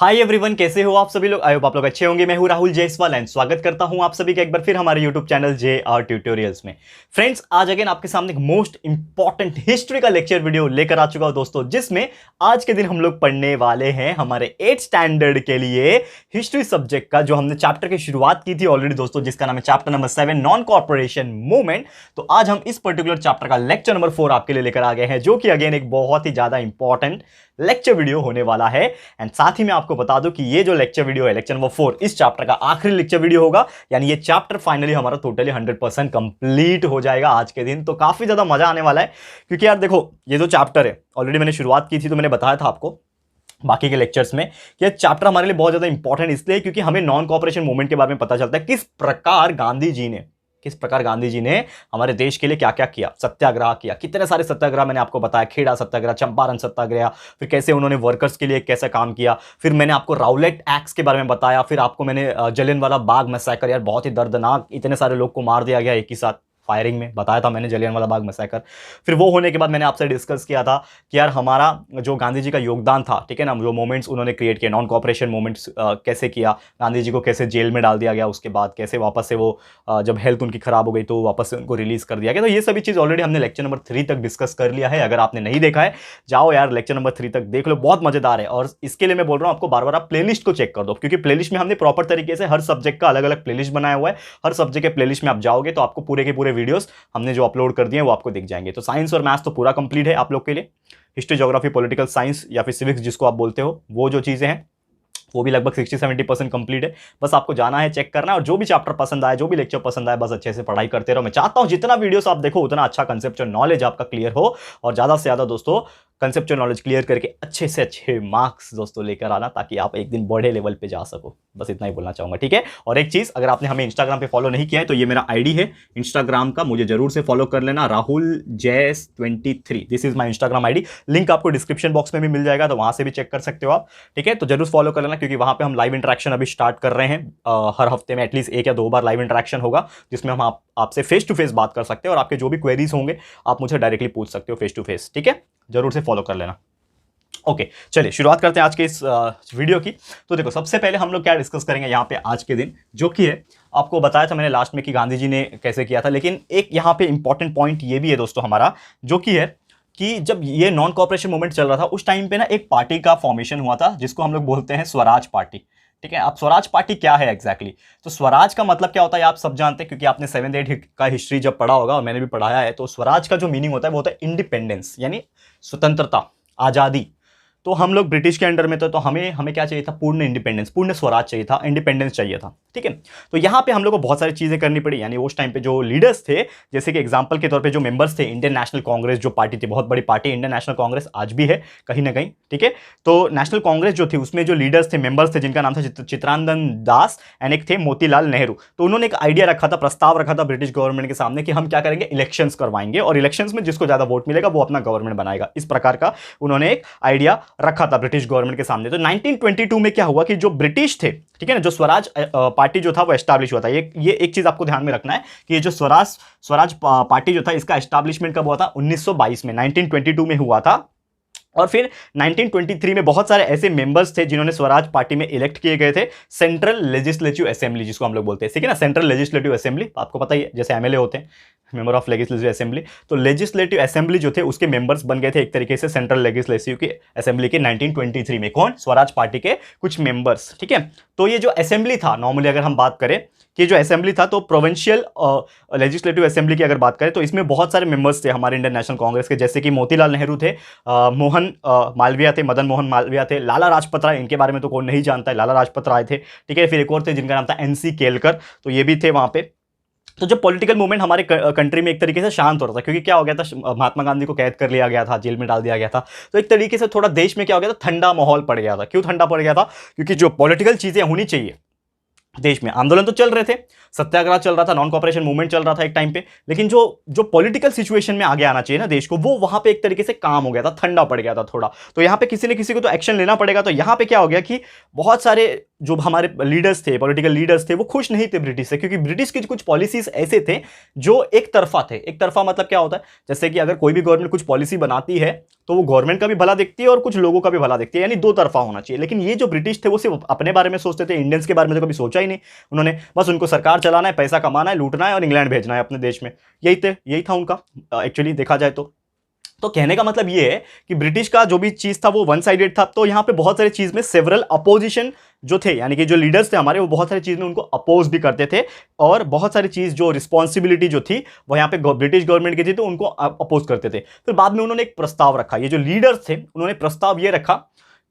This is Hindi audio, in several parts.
हाय एवरीवन, कैसे हो आप सभी लोग। आई होप आप लोग अच्छे होंगे। मैं हूं राहुल जायसवाल एंड स्वागत करता हूं आप सभी का एक बार फिर हमारे यूट्यूब चैनल JR ट्यूटोरियल्स में। फ्रेंड्स, आज अगेन आपके सामने एक मोस्ट इंपॉर्टेंट हिस्ट्री का लेक्चर वीडियो लेकर आ चुका हूं दोस्तों, जिसमें आज के दिन हम लोग पढ़ने वाले हैं हमारे 8th स्टैंडर्ड के लिए हिस्ट्री सब्जेक्ट का जो हमने चैप्टर की शुरुआत की थी ऑलरेडी दोस्तों, जिसका नाम है chapter number 7 non corporation movement. तो आज हम इस पर्टिकुलर चैप्टर का लेक्चर नंबर 4 आपके लिए लेकर आ गए हैं, जो कि अगेन एक बहुत ही ज्यादा इंपॉर्टेंट लेक्चर वीडियो होने वाला है। एंड साथ ही मैं आपको बता दूं कि ये जो लेक्चर वीडियो है, लेक्चर नंबर 4, इस चैप्टर का आखिरी लेक्चर वीडियो होगा। यानी ये चैप्टर फाइनली हमारा टोटली 100% कंप्लीट हो जाएगा आज के दिन। तो काफी ज्यादा मजा आने वाला है, क्योंकि यार देखो, ये जो चैप्टर है ऑलरेडी मैंने शुरुआत की थी, तो मैंने बताया था आपको बाकी के लेक्चर्स में कि चैप्टर हमारे लिए बहुत ज्यादा इंपॉर्टेंट इसलिए क्योंकि हमें नॉन कॉपरेशन मूवमेंट के बारे में पता चलता है, किस प्रकार गांधी जी ने हमारे देश के लिए क्या क्या किया। सत्याग्रह किया, कितने सारे सत्याग्रह मैंने आपको बताया, खेड़ा सत्याग्रह, चंपारण सत्याग्रह, फिर कैसे उन्होंने वर्कर्स के लिए कैसा काम किया। फिर मैंने आपको राउलेट एक्ट्स के बारे में बताया। फिर आपको मैंने जलियांवाला बाग मैसेकर, यार बहुत ही दर्दनाक, इतने सारे लोग को मार दिया गया एक ही साथ फायरिंग में, बताया था मैंने जलियांवाला बाग मैसेकर। फिर वो होने के बाद मैंने आपसे डिस्कस किया था कि यार हमारा जो गांधी जी का योगदान था, ठीक है ना, जो मोमेंट्स उन्होंने क्रिएट किए, नॉन कॉपरेशन मोमेंट्स कैसे किया, गांधी जी को कैसे जेल में डाल दिया गया, उसके बाद कैसे वापस से वो जब हेल्थ उनकी खराब हो गई तो वापस से उनको रिलीज कर दिया गया। तो ये सभी चीज़ ऑलरेडी हमने लेक्चर नंबर 3 तक डिस्कस कर लिया है। अगर आपने नहीं देखा है, जाओ यार लेक्चर नंबर 3 तक देख लो, बहुत मजेदार है। और इसके लिए मैं बोल रहा हूँ आपको बार बार आप प्लेलिस्ट को चेक कर दो, क्योंकि प्लेलिस्ट में हमने प्रॉपर तरीके से हर सब्जेक्ट का अलग अलग प्लेलिस्ट बनाया हुआ है। हर सब्जेक्ट के प्लेलिस्ट में आप जाओगे तो आपको पूरे के पूरे वीडियोस हमने जो अपलोड कर दिए वो आपको दिख जाएंगे। तो साइंस और मैथ्स तो पूरा कंप्लीट है आप लोग के लिए। हिस्ट्री, ज्योग्राफी, पॉलिटिकल साइंस या फिर सिविक्स जिसको आप बोलते हो, वो जो चीजें हैं वो भी लगभग 60-70% कंप्लीट है। बस आपको जाना है, चेक करना है, और जो भी चैप्टर पसंद आए, जो भी लेक्चर पसंद आए, बस अच्छे से पढ़ाई करते रहो। मैं चाहता हूं जितना वीडियोस आप देखो उतना अच्छा कंसेप्चुअल नॉलेज आपका क्लियर हो, और ज्यादा से ज्यादा दोस्तों कंसेप्चुअल नॉलेज क्लियर करके अच्छे से अच्छे मार्क्स दोस्तों लेकर आना, ताकि आप एक दिन बड़े लेवल पे जा सको। बस इतना ही बोलना चाहूंगा, ठीक है। और एक चीज, अगर आपने हमें इंस्टाग्राम पे फॉलो नहीं किया है तो ये मेरा आईडी है इंस्टाग्राम का, मुझे जरूर से फॉलो कर लेना, Rahul JS23, this is my Instagram ID. Link आपको डिस्क्रिप्शन बॉक्स में भी मिल जाएगा, तो वहां से भी चेक कर सकते हो आप, ठीक है। तो जरूर फॉलो कर लेना, क्योंकि वहां पे हम लाइव इंटरेक्शन अभी स्टार्ट कर रहे हैं। हर हफ्ते में एटलीस्ट 1 या 2 बार लाइव इंटरेक्शन होगा, जिसमें हम आपसे फेस टू फेस बात कर सकते हैं, और आपके जो भी क्वेरीज होंगे आप मुझे डायरेक्टली पूछ सकते हो फेस टू फेस, ठीक है। जरूर से फॉलो कर लेना। ओके, चलिए शुरुआत करते हैं आज के इस वीडियो की। तो देखो, सबसे पहले हम लोग क्या डिस्कस करेंगे यहाँ पे आज के दिन, जो कि है, आपको बताया था मैंने लास्ट में कि गांधी जी ने कैसे किया था, लेकिन एक यहाँ पे इंपॉर्टेंट पॉइंट ये भी है दोस्तों हमारा, जो कि है कि जब ये नॉन कॉपरेशन मूवमेंट चल रहा था उस टाइम पे ना एक पार्टी का फॉर्मेशन हुआ था, जिसको हम लोग बोलते हैं स्वराज पार्टी, ठीक है। अब स्वराज पार्टी क्या है एग्जैक्टली, तो स्वराज का मतलब क्या होता है आप सब जानते हैं, क्योंकि आपने 7th 8th का हिस्ट्री जब पढ़ा होगा, और मैंने भी पढ़ाया है। तो स्वराज का जो मीनिंग होता है वो होता है इंडिपेंडेंस, यानी स्वतंत्रता, आजादी। तो हम लोग ब्रिटिश के अंडर में थे, तो हमें क्या चाहिए था, पूर्ण इंडिपेंडेंस, पूर्ण स्वराज चाहिए था, इंडिपेंडेंस चाहिए था, ठीक है। तो यहाँ पे हम लोग को बहुत सारी चीजें करनी पड़ी। यानी उस टाइम पे जो लीडर्स थे, जैसे कि एग्जांपल के तौर पे जो मेंबर्स थे, इंडियन नेशनल कांग्रेस जो पार्टी थी, बहुत बड़ी पार्टी इंडियन नेशनल कांग्रेस आज भी है कहीं ना कहीं, ठीक है। तो नेशनल कांग्रेस जो थी उसमें जो लीडर्स थे, मेंबर्स थे, जिनका नाम था चित्रानंदन दास, एंड एक थे मोतीलाल नेहरू। तो उन्होंने एक आइडिया रखा था, प्रस्ताव रखा था ब्रिटिश गवर्नमेंट के सामने कि हम क्या करेंगे, इलेक्शंस करवाएंगे, और इलेक्शंस में जिसको ज्यादा वोट मिलेगा वो अपना गवर्नमेंट बनाएगा। इस प्रकार का उन्होंने एक आइडिया रखा था ब्रिटिश गवर्नमेंट के सामने। तो 1922 में क्या हुआ कि जो ब्रिटिश थे, ठीक है ना, जो स्वराज पार्टी जो था वो एस्टैब्लिश हुआ था। ये एक चीज आपको ध्यान में रखना है कि ये जो स्वराज पार्टी जो था, इसका एस्टैब्लिशमेंट कब हुआ था, 1922 में, 1922 में हुआ था। और फिर 1923 में बहुत सारे ऐसे मेंबर्स थे जिन्होंने स्वराज पार्टी में इलेक्ट किए गए थे, सेंट्रल लेजिस्लेटिव असेंबली जिसको हम लोग बोलते हैं, ठीक है ना। सेंट्रल लेजिस्लेटिव असेंबली आपको पता ही है, जैसे एमएलए होते हैं, मेंबर ऑफ लेजिस्लेटिव असेंबली। तो लेजिस्लेटिव असेंबली जो थे उसके मेंबर्स बन गए थे एक तरीके से सेंट्रल लेजिस्लेटिव की असेंबली के 1923 में। कौन, स्वराज पार्टी के कुछ मेंबर्स, ठीक है। तो ये जो असेंबली था, नॉर्मली अगर हम बात करें कि जो असेंबली था, तो प्रोविंशियल लेजिस्लेटिव असेंबली की अगर बात करें तो इसमें बहुत सारे मेंबर्स थे हमारे इंडियन नेशनल कांग्रेस के, जैसे कि मोतीलाल नेहरू थे, मोहन मालवीय थे, मदन मोहन मालवीय थे, लाला लाजपत राय, इनके बारे में तो कोई नहीं जानता है, लाला लाजपत राय थे, ठीक है। फिर एक और थे जिनका नाम था NC केलकर, तो ये भी थे वहां पे। तो जब पॉलिटिकल मूवमेंट हमारे कंट्री में एक तरीके से शांत हो रहा था, क्योंकि क्या हो गया था, महात्मा गांधी को कैद कर लिया गया था, जेल में डाल दिया गया था, तो एक तरीके से थोड़ा देश में क्या हो गया था, ठंडा माहौल पड़ गया था। क्यों ठंडा पड़ गया था, क्योंकि जो पॉलिटिकल चीजें होनी चाहिए देश में आंदोलन तो चल रहे थे, सत्याग्रह चल रहा था, नॉन कॉपरेशन मूवमेंट चल रहा था एक टाइम पे, लेकिन जो जो पॉलिटिकल सिचुएशन में आगे आना चाहिए ना देश को, वो वहां पे एक तरीके से काम हो गया था, ठंडा पड़ गया था थोड़ा। तो यहाँ पे किसी न किसी को तो एक्शन लेना पड़ेगा। तो यहाँ पे क्या हो गया कि बहुत सारे जो हमारे लीडर्स थे, पॉलिटिकल लीडर्स थे, वो खुश नहीं थे ब्रिटिश से, क्योंकि ब्रिटिश के कुछ पॉलिसीज ऐसे थे जो एक तरफा थे। एक तरफा मतलब क्या होता है, जैसे कि अगर कोई भी गवर्नमेंट कुछ पॉलिसी बनाती है तो वो गवर्नमेंट का भी भला देखती है और कुछ लोगों का भी भला देखती है, यानी दो तरफा होना चाहिए। लेकिन ये जो ब्रिटिश थे वो सिर्फ अपने बारे में सोचते थे, इंडियंस के बारे में तो कभी सोचा ही नहीं उन्होंने। बस उनको सरकार चलाना है, पैसा कमाना है, लूटना है और इंग्लैंड भेजना है अपने देश में, यही था उनका एक्चुअली देखा जाए तो कहने का मतलब ये है कि ब्रिटिश का जो भी चीज था वो वन साइडेड था। तो यहां पे बहुत सारी चीज में सेवरल अपोजिशन जो थे, यानी कि जो लीडर्स थे हमारे, वो बहुत सारी चीज में उनको अपोज भी करते थे, और बहुत सारी चीज जो रिस्पॉन्सिबिलिटी जो थी वो यहाँ पे ब्रिटिश गवर्नमेंट की थी तो उनको अपोज करते थे। फिर बाद में उन्होंने एक प्रस्ताव रखा, ये जो लीडर्स थे उन्होंने प्रस्ताव ये रखा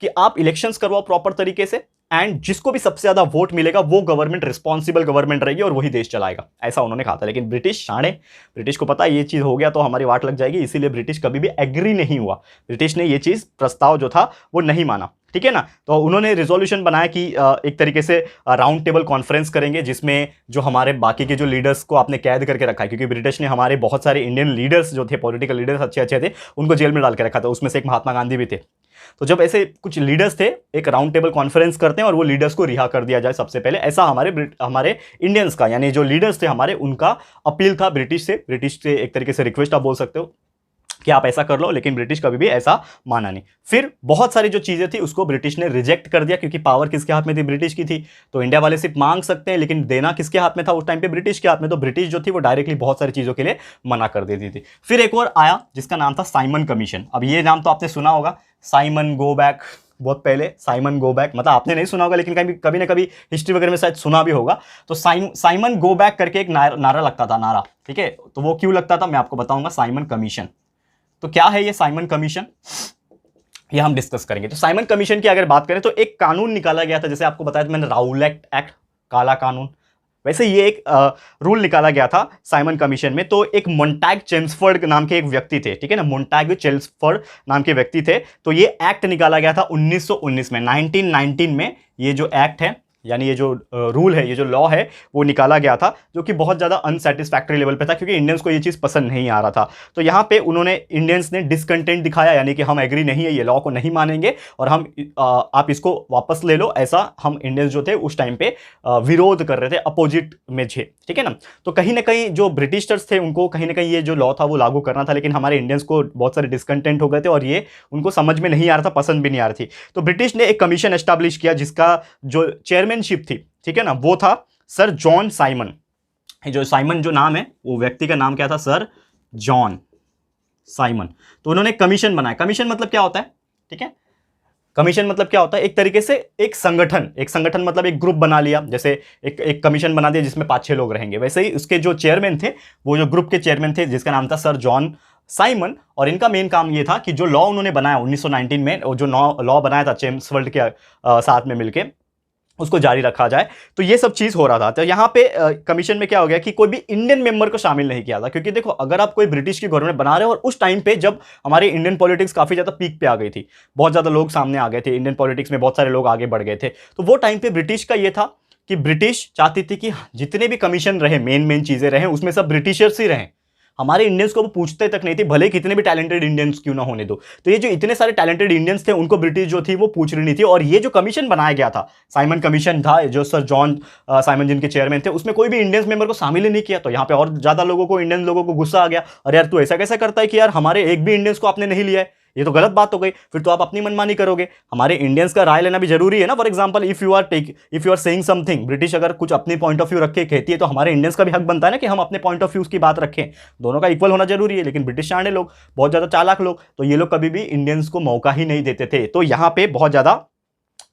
कि आप इलेक्शंस करवाओ प्रॉपर तरीके से, एंड जिसको भी सबसे ज्यादा वोट मिलेगा वो गवर्नमेंट रिस्पॉन्सिबल गवर्नमेंट रहेगी और वही देश चलाएगा, ऐसा उन्होंने कहा था। लेकिन ब्रिटिश शाणे, ब्रिटिश को पता है ये चीज हो गया तो हमारी वाट लग जाएगी, इसीलिए ब्रिटिश कभी भी एग्री नहीं हुआ। ब्रिटिश ने ये चीज प्रस्ताव जो था वो नहीं माना, ठीक है ना। तो उन्होंने रिजोल्यूशन बनाया कि एक तरीके से राउंड टेबल कॉन्फ्रेंस करेंगे, जिसमें जो हमारे बाकी के जो लीडर्स को आपने कैद करके रखा है, क्योंकि ब्रिटिश ने हमारे बहुत सारे इंडियन लीडर्स जो थे, पॉलिटिकल लीडर्स अच्छे अच्छे थे, उनको जेल में डाल के रखा था, उसमें से एक महात्मा गांधी भी थे। तो जब ऐसे कुछ लीडर्स थे, एक राउंड टेबल कॉन्फ्रेंस करते हैं और वो लीडर्स को रिहा कर दिया जाए सबसे पहले, ऐसा हमारे इंडियंस का, यानी जो लीडर्स थे हमारे, उनका अपील था ब्रिटिश से एक तरीके से रिक्वेस्ट आप बोल सकते हो कि आप ऐसा कर लो। लेकिन ब्रिटिश कभी भी ऐसा माना नहीं। फिर बहुत सारी जो चीजें थी उसको ब्रिटिश ने रिजेक्ट कर दिया, क्योंकि पावर किसके हाथ में थी, ब्रिटिश की थी। तो इंडिया वाले सिर्फ मांग सकते हैं, लेकिन देना किसके हाथ में था उस टाइम पे, ब्रिटिश के हाथ में। तो ब्रिटिश जो थी वो डायरेक्टली बहुत सारी चीजों के लिए मना कर देती थी। फिर एक और आया जिसका नाम था साइमन कमीशन। अब ये नाम तो आपने सुना होगा, साइमन गो बैक, बहुत पहले साइमन गो बैक, मतलब आपने नहीं सुना होगा लेकिन कभी ना कभी हिस्ट्री वगैरह में शायद सुना भी होगा। तो साइमन गो बैक करके एक नारा लगता था, नारा, ठीक है। तो वो क्यों लगता था मैं आपको बताऊंगा। साइमन कमीशन, तो क्या है ये साइमन कमीशन, ये हम डिस्कस करेंगे। तो साइमन कमीशन की अगर बात करें तो एक कानून निकाला गया था, जैसे आपको बताया था मैंने, राउलेट एक्ट, काला कानून, वैसे ये एक रूल निकाला गया था साइमन कमीशन में। तो एक मोंटैग चेम्सफोर्ड नाम के एक व्यक्ति थे, ठीक है ना, मोंटैग चेम्सफोर्ड नाम के व्यक्ति थे। तो ये एक्ट निकाला गया था 1919 में, 1919 में ये जो एक्ट है, यानी ये जो रूल है, ये जो लॉ है, वो निकाला गया था, जो कि बहुत ज़्यादा अनसेटिस्फैक्टरी लेवल पे था, क्योंकि इंडियंस को ये चीज़ पसंद नहीं आ रहा था। तो यहाँ पे उन्होंने, इंडियंस ने डिसकंटेंट दिखाया, यानी कि हम एग्री नहीं है, ये लॉ को नहीं मानेंगे और हम आप इसको वापस ले लो, ऐसा हम इंडियंस जो थे उस टाइम पे विरोध कर रहे थे, अपोजिट में थे, ठीक है ना। तो कहीं ना कहीं जो ब्रिटिशर्स थे उनको कहीं ना कहीं ये जो लॉ था वो लागू करना था, लेकिन हमारे इंडियंस को बहुत सारे डिसकंटेंट हो गए थे और ये उनको समझ में नहीं आ रहा था, पसंद भी नहीं आ रही थी। तो ब्रिटिश ने एक कमीशन एस्टैब्लिश किया जिसका जो चेयरमैनशिप थी, ठीक है ना, वो था सर जॉन साइमन। जो साइमन जो नाम है, वो व्यक्ति का नाम क्या था, सर जॉन साइमन। तो उन्होंने कमीशन बनाया। कमीशन मतलब क्या होता है, ठीक है, कमीशन मतलब क्या होता है, एक तरीके से एक संगठन मतलब एक ग्रुप बना लिया, जैसे एक कमीशन बना दिया जिसमें 5-6 लोग रहेंगे। वैसे ही उसके जो चेयरमैन थे, वो जो ग्रुप के चेयरमैन थे, जिसका नाम था सर जॉन साइमन, और इनका मेन काम ये था कि जो लॉ उन्होंने बनाया 1919 में, जो लॉ बनाया था चेम्सफोर्ड के साथ में मिलके, उसको जारी रखा जाए। तो ये सब चीज हो रहा था। तो यहाँ पे कमीशन में क्या हो गया कि कोई भी इंडियन मेंबर को शामिल नहीं किया था, क्योंकि देखो अगर आप कोई ब्रिटिश की गवर्नमेंट बना रहे हो, और उस टाइम पे जब हमारे इंडियन पॉलिटिक्स काफी ज्यादा पीक पे आ गई थी, बहुत ज्यादा लोग सामने आ गए थे इंडियन पॉलिटिक्स में, बहुत सारे लोग आगे बढ़ गए थे, तो वो टाइम पे ब्रिटिश का ये था कि ब्रिटिश चाहती थी कि जितने भी कमीशन रहे, मेन चीजें रहे, उसमें सब ब्रिटिशर्स ही रहें। हमारे इंडियंस को वो पूछते तक नहीं थे, भले कितने भी टैलेंटेड इंडियंस क्यों ना होने दो। तो ये जो इतने सारे टैलेंटेड इंडियंस थे, उनको ब्रिटिश जो थी वो पूछ रही नहीं थी। और ये जो कमीशन बनाया गया था, साइमन कमीशन था, जो सर जॉन साइमन जिनके चेयरमैन थे, उसमें कोई भी इंडियंस मेंबर को शामिल ही नहीं किया। तो यहाँ पे और ज्यादा लोगों को, इंडियन लोगों को गुस्सा आ गया, अरे यार तू ऐसा कैसा करता है कि यार हमारे एक भी इंडियंस को आपने नहीं लिया है, ये तो गलत बात हो गई। फिर तो आप अपनी मनमानी करोगे, हमारे इंडियंस का राय लेना भी जरूरी है ना। For example, if you are saying something, British अगर कुछ अपने पॉइंट ऑफ व्यू रख के कहती है, तो हमारे इंडियंस का भी हक बनता है ना कि हम अपने पॉइंट ऑफ व्यू की बात रखें। दोनों का इक्वल होना जरूरी है। लेकिन ब्रिटिश शाणे लोग, बहुत ज्यादा चालाक लोग, तो ये लोग कभी भी इंडियंस को मौका ही नहीं देते थे। तो यहाँ पे बहुत ज्यादा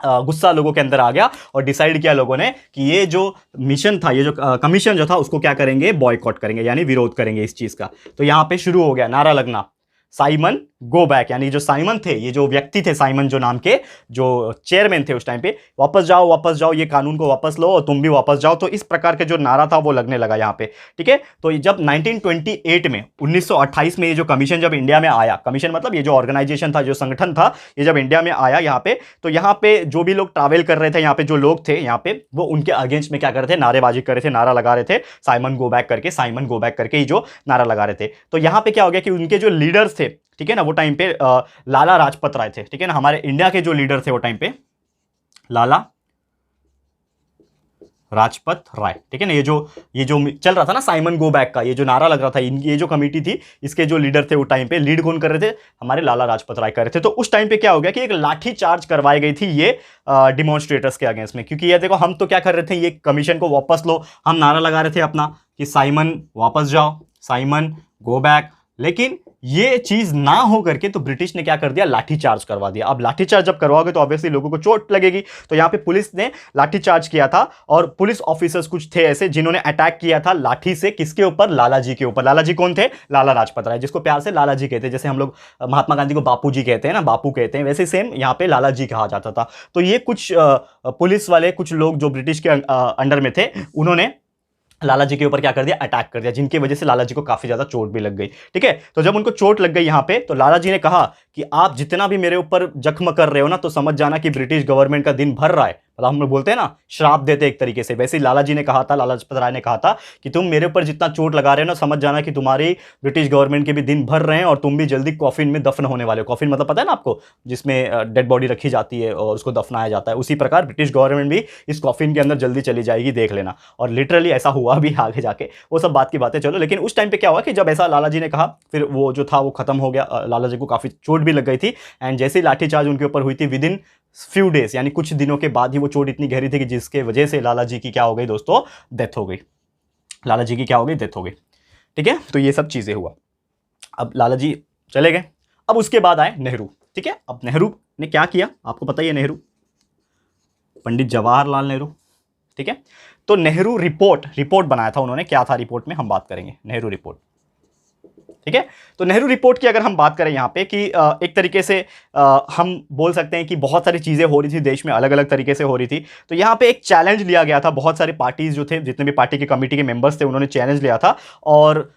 गुस्सा लोगों के अंदर आ गया और डिसाइड किया लोगों ने कि ये जो मिशन था, ये जो कमीशन जो था, उसको क्या करेंगे, बॉयकॉट करेंगे, यानी विरोध करेंगे इस चीज का। तो यहाँ पे शुरू हो गया नारा लगना, साइमन गो बैक, यानी जो साइमन थे, ये जो व्यक्ति थे साइमन जो नाम के, जो चेयरमैन थे उस टाइम पे, वापस जाओ, ये कानून को वापस लो और तुम भी वापस जाओ। तो इस प्रकार के जो नारा था वो लगने लगा यहाँ पे, ठीक है। तो जब 1928 में 1928 में ये जो कमीशन जब इंडिया में आया, कमीशन मतलब ये जो ऑर्गेनाइजेशन था, जो संगठन था, ये जब इंडिया में आया यहाँ पे, तो यहाँ पे जो भी लोग ट्रैवल कर रहे थे, यहाँ पे जो लोग थे यहाँ पे, वो उनके अगेंस्ट में क्या कर रहे थे, नारेबाजी कर रहे थे, नारा लगा रहे थे, साइमन गो बैक करके ही जो नारा लगा रहे थे। तो यहाँ पे क्या हो गया कि उनके जो लीडर्स थे, ठीक है ना, वो टाइम पे लाला लाजपत राय थे, ठीक है ना, हमारे इंडिया के जो लीडर थे वो टाइम पे लाला लाजपत राय, ठीक है ना। ये जो चल रहा था ना साइमन गो बैक का, ये जो नारा लग रहा था, ये जो कमेटी थी, इसके जो लीडर थे वो टाइम पे लीड कौन कर रहे थे, हमारे लाला लाजपत राय कर रहे थे। तो उस टाइम पे क्या हो गया कि एक लाठी चार्ज करवाई गई थी ये डिमॉन्स्ट्रेटर्स के अगेंस्ट में, क्योंकि ये देखो हम तो क्या कर रहे थे, ये कमीशन को वापस लो, हम नारा लगा रहे थे अपना कि साइमन वापस जाओ, साइमन गो बैक, लेकिन ये चीज ना हो करके तो ब्रिटिश ने क्या कर दिया, लाठीचार्ज करवा दिया। अब लाठीचार्ज जब करवाओगे तो ऑब्वियसली लोगों को चोट लगेगी, तो यहां पे पुलिस ने लाठीचार्ज किया था, और पुलिस ऑफिसर्स कुछ थे ऐसे जिन्होंने अटैक किया था लाठी से, किसके ऊपर, लाला जी के ऊपर। लाला जी कौन थे, लाला लाजपत राय, जिसको प्यार से लाला जी कहते हैं, जैसे हम लोग महात्मा गांधी को बापू जी कहते हैं ना, बापू कहते हैं, वैसे सेम यहाँ पे लाला जी कहा जाता था। तो ये कुछ पुलिस वाले, कुछ लोग जो ब्रिटिश के अंडर में थे, उन्होंने लाला जी के ऊपर क्या कर दिया, अटैक कर दिया, जिनकी वजह से लाला जी को काफी ज्यादा चोट भी लग गई, ठीक है। तो जब उनको चोट लग गई यहां पे, तो लाला जी ने कहा कि आप जितना भी मेरे ऊपर जख्म कर रहे हो ना, तो समझ जाना कि ब्रिटिश गवर्नमेंट का दिन भर रहा है। मतलब हम लोग बोलते हैं ना, श्राप देते एक तरीके से, वैसे ही लाला जी ने कहा था, लाला लाजपत राय ने कहा था कि तुम मेरे ऊपर जितना चोट लगा रहे हो ना, समझ जाना कि तुम्हारी ब्रिटिश गवर्नमेंट के भी दिन भर रहे हैं, और तुम भी जल्दी कॉफिन में दफन होने वाले हो। कॉफिन मतलब पता है ना आपको, जिसमें डेड बॉडी रखी जाती है और उसको दफनाया जाता है, उसी प्रकार ब्रिटिश गवर्नमेंट भी इस कॉफिन के अंदर जल्दी चली जाएगी, देख लेना। और लिटरली ऐसा हुआ भी आगे जाके, वो सब बात की बातें चलो। लेकिन उस टाइम पे क्या हुआ कि जब ऐसा लाला जी ने कहा, फिर वो जो था वो खत्म हो गया, लाला जी को काफी चोट भी लग गई थी, एंड जैसे ही लाठीचार्ज उनके ऊपर हुई थी, विद इन फ्यू डेज, यानी कुछ दिनों के बाद ही वो चोट इतनी गहरी थी कि जिसके वजह से लाला जी की क्या हो गई दोस्तों, डेथ हो गई। लाला जी की क्या हो गई, डेथ हो गई, ठीक है। तो ये सब चीजें हुआ। अब लाला जी चले गए, अब उसके बाद आए नेहरू, ठीक है। अब नेहरू ने क्या किया, आपको पता ही है, नेहरू, पंडित जवाहरलाल नेहरू, ठीक है। तो नेहरू रिपोर्ट बनाया था उन्होंने, क्या था रिपोर्ट में, हम बात करेंगे नेहरू रिपोर्ट, ठीक है। तो नेहरू रिपोर्ट की अगर हम बात करें यहाँ पे कि एक तरीके से हम बोल सकते हैं कि बहुत सारी चीजें हो रही थी देश में, अलग अलग तरीके से हो रही थी। तो यहाँ पे एक चैलेंज लिया गया था, बहुत सारे पार्टीज जो थे, जितने भी पार्टी के कमेटी के मेंबर्स थे, उन्होंने चैलेंज लिया था, और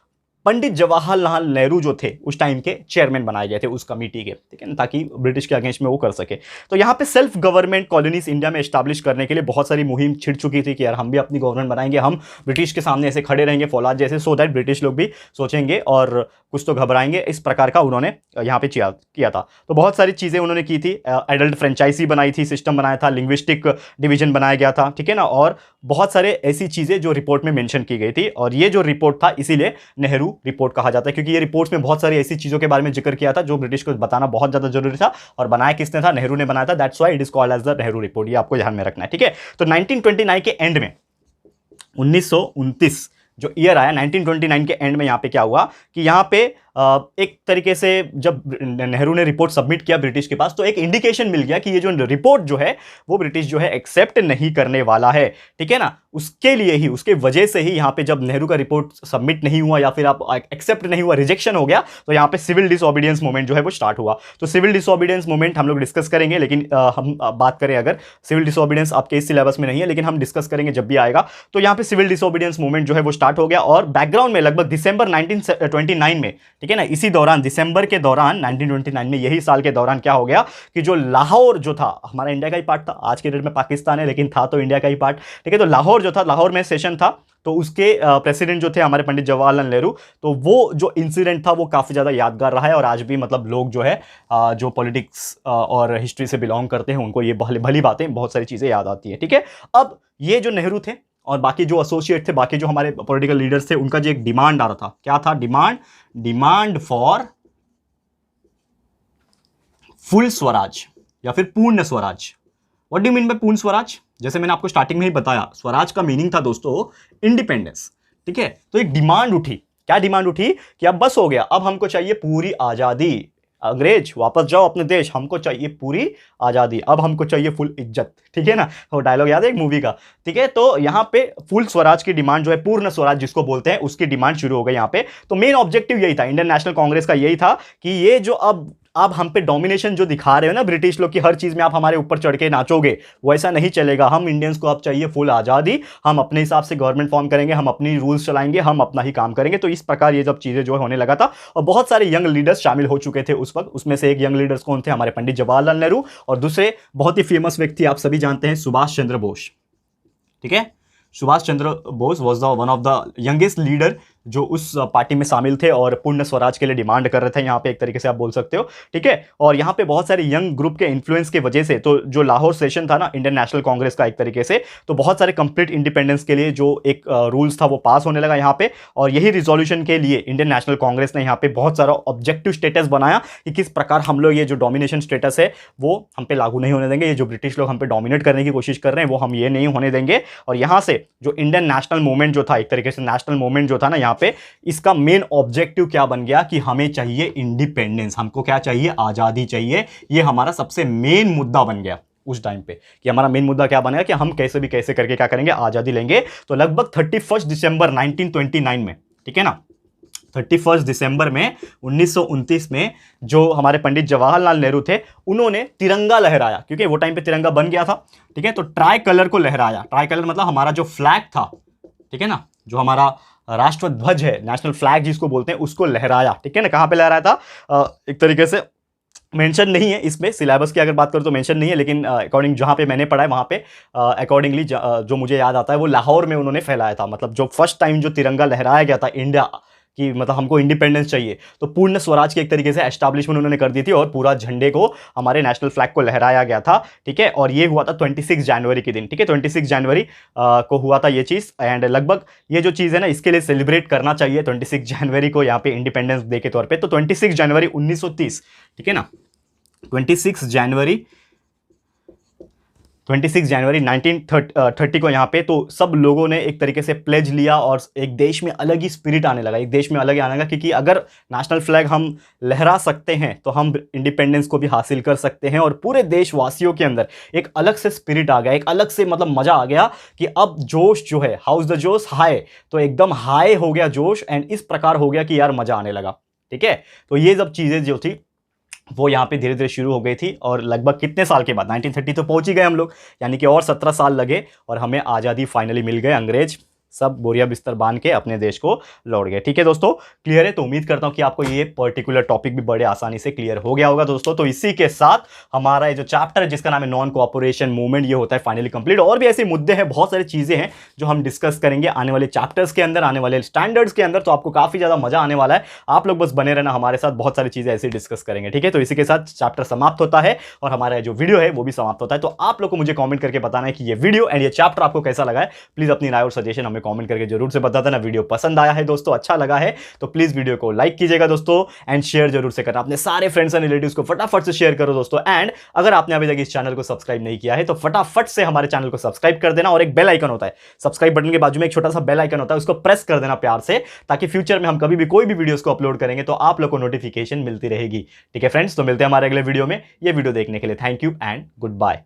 पंडित जवाहरलाल नेहरू जो थे उस टाइम के चेयरमैन बनाए गए थे उस कमेटी के, ठीक है ना, ताकि ब्रिटिश के अगेंस्ट में वो कर सके। तो यहाँ पे सेल्फ गवर्नमेंट कॉलोनीज इंडिया में एस्टैब्लिश करने के लिए बहुत सारी मुहिम छिड़ चुकी थी कि यार हम भी अपनी गवर्नमेंट बनाएंगे, हम ब्रिटिश के सामने ऐसे खड़े रहेंगे फौलाद जैसे, सो दैट ब्रिटिश लोग भी सोचेंगे और कुछ तो घबराएंगे। इस प्रकार का उन्होंने यहाँ पे किया था। तो बहुत सारी चीज़ें उन्होंने की थी, एडल्ट फ्रेंचाइजी बनाई थी, सिस्टम बनाया था, लिंग्विस्टिक डिवीजन बनाया गया था, ठीक है ना, और बहुत सारे ऐसी चीज़ें जो रिपोर्ट में मेंशन की गई थी। और ये जो रिपोर्ट था इसीलिए नेहरू रिपोर्ट कहा जाता है, क्योंकि ये रिपोर्ट्स में बहुत सारी ऐसी चीज़ों के बारे में जिक्र किया था जो ब्रिटिश को बताना बहुत ज़्यादा जरूरी था, और बनाया किसने था, नेहरू ने बनाया था। That's why it is called as the Nehru report, ये आपको ध्यान में रखना है, ठीक है। तो 1929 के एंड में, 1929 जो ईयर आया, 1929 के एंड में यहाँ पे क्या हुआ कि यहाँ पे एक तरीके से जब नेहरू ने रिपोर्ट सबमिट किया ब्रिटिश के पास, तो एक इंडिकेशन मिल गया कि ये जो रिपोर्ट जो है वो ब्रिटिश जो है एक्सेप्ट नहीं करने वाला है, ठीक है ना। उसके लिए ही, उसके वजह से ही यहाँ पे जब नेहरू का रिपोर्ट सबमिट नहीं हुआ या फिर आप एक्सेप्ट नहीं हुआ, रिजेक्शन हो गया, तो यहाँ पे सिविल डिसओबीडियंस मूवमेंट जो है वो स्टार्ट हुआ। तो सिविल डिसओबीडियंस मूवमेंट हम लोग डिस्कस करेंगे, लेकिन हम बात करें, अगर सिविल डिसओबीडियंस आपके इस सिलेबस में नहीं है, लेकिन हम डिस्कस करेंगे जब भी आएगा। तो यहाँ पे सिविल डिसओबीडियंस मूवमेंट जो है वो स्टार्ट हो गया, और बैकग्राउंड में लगभग दिसंबर 1929 में, ठीक है ना, इसी दौरान, दिसंबर के दौरान 1929 में, यही साल के दौरान क्या हो गया कि जो लाहौर जो था, हमारा इंडिया का ही पार्ट था, आज के डेट में पाकिस्तान है लेकिन था तो इंडिया का ही पार्ट, ठीक है। तो लाहौर जो था, लाहौर में सेशन था, तो उसके प्रेसिडेंट जो थे हमारे पंडित जवाहरलाल नेहरू, तो वो जो इंसिडेंट था वो काफ़ी ज़्यादा यादगार रहा है, और आज भी मतलब लोग जो है जो पॉलिटिक्स और हिस्ट्री से बिलोंग करते हैं, उनको ये भली बातें, बहुत सारी चीज़ें याद आती है, ठीक है। अब ये जो नेहरू थे और बाकी जो एसोसिएट थे, बाकी जो हमारे पॉलिटिकल लीडर्स थे, उनका जो एक डिमांड आ रहा था, क्या था डिमांड फॉर फुल स्वराज या फिर पूर्ण Swaraj. What do mean by पूर्ण स्वराज? जैसे मैंने आपको स्टार्टिंग में ही बताया, स्वराज का मीनिंग था दोस्तों इंडिपेंडेंस, ठीक है। तो एक डिमांड उठी, क्या डिमांड उठी कि अब बस हो गया, अब हमको चाहिए पूरी आजादी, अंग्रेज वापस जाओ अपने देश, हमको चाहिए पूरी आज़ादी, अब हमको चाहिए फुल इज्जत, ठीक है ना, वो डायलॉग याद है एक मूवी का, ठीक है। तो यहाँ पे फुल स्वराज की डिमांड जो है, पूर्ण स्वराज जिसको बोलते हैं, उसकी डिमांड शुरू हो गई यहाँ पे। तो मेन ऑब्जेक्टिव यही था इंडियन नेशनल कांग्रेस का, यही था कि ये जो अब हम पे डोमिनेशन जो दिखा रहे हो ना ब्रिटिश लोग की, हर चीज में आप हमारे ऊपर चढ़ के नाचोगे, वो ऐसा नहीं चलेगा। हम इंडियंस को अब चाहिए फुल आज़ादी, हम अपने हिसाब से गवर्नमेंट फॉर्म करेंगे, हम अपनी रूल्स चलाएंगे, हम अपना ही काम करेंगे। तो इस प्रकार ये सब चीजें जो होने लगा था, और बहुत सारे यंग लीडर्स शामिल हो चुके थे उस वक्त। उसमें से एक यंग लीडर्स कौन थे? हमारे पंडित जवाहरलाल नेहरू, और दूसरे बहुत ही फेमस व्यक्ति आप सभी जानते हैं, सुभाष चंद्र बोस, ठीक है। Subhash Chandra Bose was the one of the youngest leader जो उस पार्टी में शामिल थे और पूर्ण स्वराज के लिए डिमांड कर रहे थे, यहाँ पे एक तरीके से आप बोल सकते हो, ठीक है। और यहाँ पे बहुत सारे यंग ग्रुप के इन्फ्लुएंस के वजह से, तो जो लाहौर सेशन था ना इंडियन नेशनल कांग्रेस का एक तरीके से, तो बहुत सारे कंप्लीट इंडिपेंडेंस के लिए जो एक रूल्स था वो पास होने लगा यहाँ पे। और यही रिजोल्यूशन के लिए इंडियन नेशनल कांग्रेस ने यहाँ पे बहुत सारा ऑब्जेक्टिव स्टेटस बनाया कि किस प्रकार हम लोग ये जो डोमिनेशन स्टेटस है वो हम पे लागू नहीं होने देंगे, ये जो ब्रिटिश लोग हम पे डोमिनेट करने की कोशिश कर रहे हैं वो हम ये नहीं होने देंगे। और यहाँ से जो इंडियन नेशनल मूवमेंट जो था, एक तरीके से नेशनल मूवमेंट जो था ना यहाँ पे, इसका मेन ऑब्जेक्टिव क्या बन गया कि हमें चाहिए इंडिपेंडेंस, हमको क्या चाहिए? आजादी चाहिए। ये हमारा सबसे मेन मुद्दा बन गया उस टाइम पे, कि हमारा मेन मुद्दा क्या बनेगा कि हम कैसे भी कैसे करके क्या करेंगे? आजादी लेंगे। तो लगभग 31 दिसंबर 1929 में, ठीक है ना, 31 दिसंबर में 1929 में जो हमारे पंडित जवाहरलाल नेहरू थे, उन्होंने तिरंगा लहराया, क्योंकि वो टाइम पे तिरंगा बन गया था, ठीक है। तो ट्राई कलर को लहराया, ट्राई कलर मतलब हमारा जो फ्लैग था, ठीक है ना, जो हमारा राष्ट्र ध्वज है, नेशनल फ्लैग जिसको बोलते हैं, उसको लहराया, ठीक है ना। कहां पे लहराया था? एक तरीके से मेंशन नहीं है इसमें, सिलेबस की अगर बात करूं तो मेंशन नहीं है, लेकिन अकॉर्डिंग जहां पे मैंने पढ़ा है वहां पे अकॉर्डिंगली जो मुझे याद आता है वो लाहौर में उन्होंने फैलाया था। मतलब जो फर्स्ट टाइम जो तिरंगा लहराया गया था इंडिया कि मतलब हमको इंडिपेंडेंस चाहिए, तो पूर्ण स्वराज की एक तरीके से एस्टैब्लिशमेंट उन्होंने कर दी थी और पूरा झंडे को, हमारे नेशनल फ्लैग को लहराया गया था, ठीक है। और ये हुआ था 26 जनवरी के दिन, ठीक है, 26 जनवरी को हुआ था ये चीज़। एंड लगभग ये जो चीज़ है ना, इसके लिए सेलिब्रेट करना चाहिए 26 जनवरी को यहाँ पे इंडिपेंडेंस डे के तौर पर। तो 26 जनवरी 1930, ठीक है ना, 26 जनवरी 1930 को यहाँ पे तो सब लोगों ने एक तरीके से प्लेज लिया और एक देश में अलग ही स्पिरिट आने लगा, एक देश में अलग ही आने लगा, क्योंकि अगर नेशनल फ्लैग हम लहरा सकते हैं तो हम इंडिपेंडेंस को भी हासिल कर सकते हैं। और पूरे देशवासियों के अंदर एक अलग से स्पिरिट आ गया, एक अलग से मतलब मजा आ गया कि अब जोश जो है, हाउस द जोश हाई, तो एकदम हाई हो गया जोश। एंड इस प्रकार हो गया कि यार मजा आने लगा, ठीक है। तो ये सब चीजें जो थी वो यहाँ पे धीरे धीरे शुरू हो गई थी। और लगभग कितने साल के बाद 1930 तो पहुंच ही गए हम लोग, यानी कि और 17 साल लगे और हमें आज़ादी फाइनली मिल गए। अंग्रेज सब बोरिया बिस्तर बांध के अपने देश को लौट गए, ठीक है दोस्तों, क्लियर है। तो उम्मीद करता हूं कि आपको ये पर्टिकुलर टॉपिक भी बड़े आसानी से क्लियर हो गया होगा दोस्तों। तो इसी के साथ हमारा ये जो चैप्टर है जिसका नाम है नॉन कोऑपरेशन मूवमेंट, ये होता है फाइनली कंप्लीट। और भी ऐसे मुद्दे हैं, बहुत सारी चीजें हैं जो हम डिस्कस करेंगे आने वाले चैप्टर्स के अंदर, आने वाले स्टैंडर्ड्स के अंदर। तो आपको काफी ज्यादा मजा आने वाला है, आप लोग बस बने रहना हमारे साथ, बहुत सारी चीजें ऐसे डिस्कस करेंगे, ठीक है। तो इसी के साथ चैप्टर समाप्त होता है और हमारा जो वीडियो है वो भी समाप्त होता है। तो आप लोग को मुझे कॉमेंट करके बताना है कि ये वीडियो एंड ये चैप्टर आपको कैसा लगा है। प्लीज अपनी राय और सजेशन हमें कॉमेंट करके जरूर से बता देना। वीडियो पसंद आया है दोस्तों, अच्छा लगा है तो प्लीज वीडियो को लाइक कीजिएगा दोस्तों, एंड शेयर जरूर से करना अपने सारे फ्रेंड्स एंड रिलेटिव्स को, फटाफट से शेयर करो दोस्तों। एंड अगर आपने अभी तक इस चैनल को सब्सक्राइब नहीं किया है तो फटाफट से हमारे चैनल को सब्सक्राइब कर देना। और एक बेल आइकन होता है, सब्सक्राइब बटन के बाजू में एक छोटा सा बेल आइकन होता है, उसको प्रेस कर देना प्यार से, ताकि फ्यूचर में हम कभी भी कोई भी वीडियोस को अपलोड करेंगे तो आप लोग को नोटिफिकेशन मिलती रहेगी, ठीक है फ्रेंड्स। तो मिलते हैं हमारे अगले वीडियो में। ये वीडियो देखने के लिए thank you and good bye.